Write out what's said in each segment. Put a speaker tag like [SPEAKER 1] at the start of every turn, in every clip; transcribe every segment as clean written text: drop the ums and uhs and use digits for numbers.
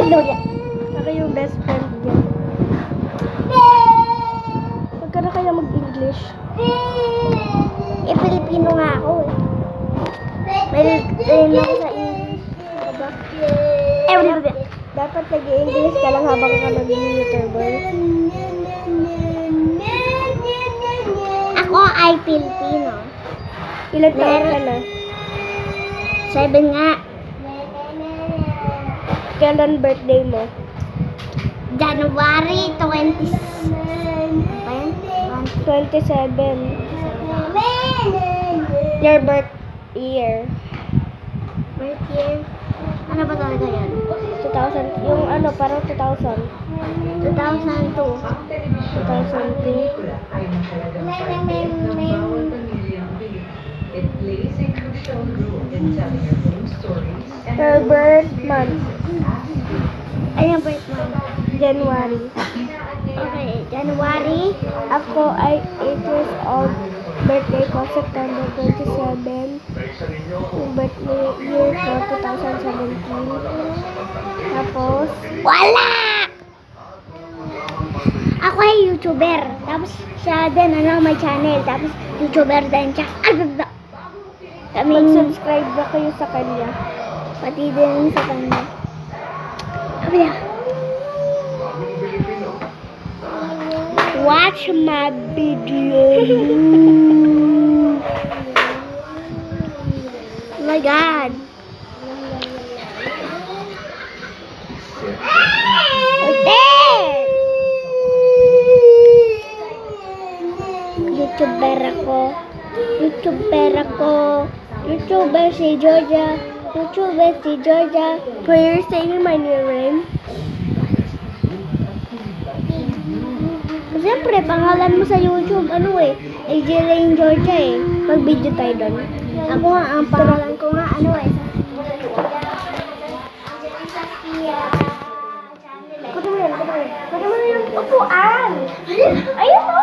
[SPEAKER 1] Ako yung best friend niya. Huwag ka na kaya mag-English.
[SPEAKER 2] Filipino nga ako eh. May train ako sa English.
[SPEAKER 1] Dapat nag-English ka lang habang ka nag-YouTuber.
[SPEAKER 2] Ako ay Filipino.
[SPEAKER 1] Ilan taon ka na?
[SPEAKER 2] 7 nga.
[SPEAKER 1] Kailan birthday mo?
[SPEAKER 2] January 27.
[SPEAKER 1] 27. Your birth year.
[SPEAKER 2] Birth year? Ano ba talaga yan?
[SPEAKER 1] 2000. Yung ano, parang 2000.
[SPEAKER 2] 2002.
[SPEAKER 1] 2002. Her birth month.
[SPEAKER 2] Ano yung birth month?
[SPEAKER 1] January.
[SPEAKER 2] Okay, January.
[SPEAKER 1] Ako ay 8 years old. Birthday ko September 27. Yung birthday year ko 2017. Tapos,
[SPEAKER 2] Wala! Ako ay YouTuber. Tapos siya din, may channel. Tapos YouTuber din siya.
[SPEAKER 1] mag-subscribe na kayo sa kanya.
[SPEAKER 2] Pati din sa kanya. Sabi niya,
[SPEAKER 1] Watch my video.
[SPEAKER 2] oh my God. YouTuber ako. YouTuber si Georgia.
[SPEAKER 1] So you're saying my new name?
[SPEAKER 2] Siyempre, pangalan mo sa YouTube, AJ Lane Georgia eh.
[SPEAKER 1] Mag-video tayo doon.
[SPEAKER 2] Ako nga, ang pangalan ko nga, Kunin mo yun. Kunin mo yung upuan. Ayun o.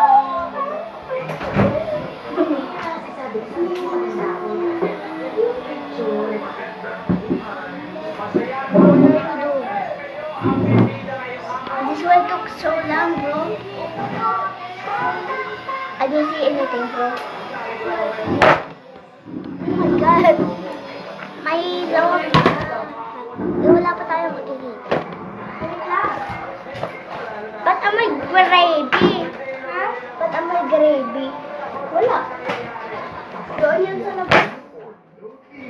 [SPEAKER 2] This one took so long, bro. I don't see anything, bro. Oh my God. May lawak pa. Wala pa tayo makikita. Ba't amoy gravy? Ba't amoy gravy? Wala. Doon yan sa labas.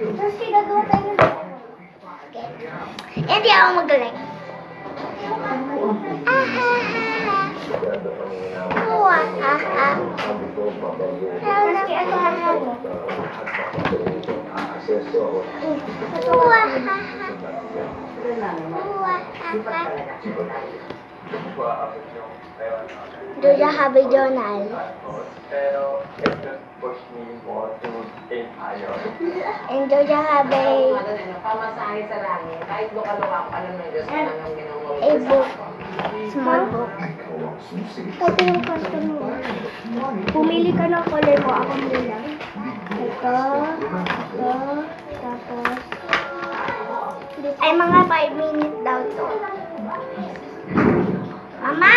[SPEAKER 2] Tapos gagawa tayo ng okay. Hindi ako magaling. Georgia Habi Journal. And Georgia Habi a book. Small book.
[SPEAKER 1] Pati yung custom mo. Pumili ka ng color mo. Ako muna. Ito. Tapos.
[SPEAKER 2] Ay, mga 5 minutes daw to. Mama!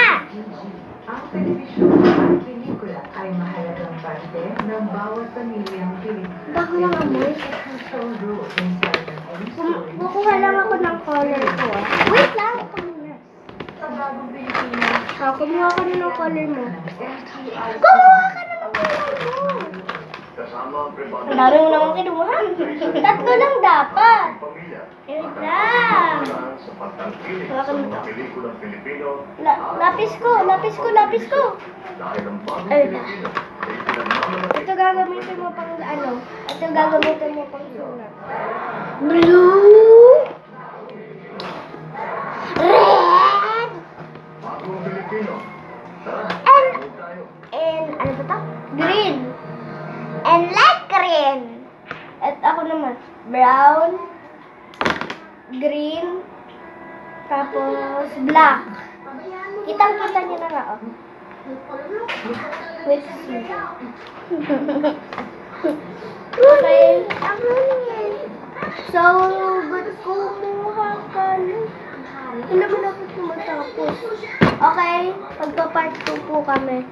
[SPEAKER 3] Ang telebisyon at pelikula ay mahalagang parte ng bawat pamilyang Pilipino.
[SPEAKER 2] Bako ng amoy.
[SPEAKER 1] Kukuha lang ako ng color ko.
[SPEAKER 2] Wait lang!
[SPEAKER 1] Kumuha ka na ng color mo.
[SPEAKER 2] Kumuha ka na ng color mo!
[SPEAKER 1] Ang dami mo naman kinuha.
[SPEAKER 2] 3 lang dapat. Wait lang.
[SPEAKER 1] Hawakan mo to. Lapis ko.
[SPEAKER 2] Ayun na.
[SPEAKER 1] Ito gagamitin mo pang ano? Ito gagamitin mo pang sulat.
[SPEAKER 2] Blue. Red. And ano ba to?
[SPEAKER 1] Green.
[SPEAKER 2] And light green.
[SPEAKER 1] At ako naman. Brown. Green. Tapos black. Kitang-kita niyo na nga, oh. Wait. Okay. So, good kumuha ka na. Hindi naman dapat tumatapos. Okay, magpa-part 2 po kami.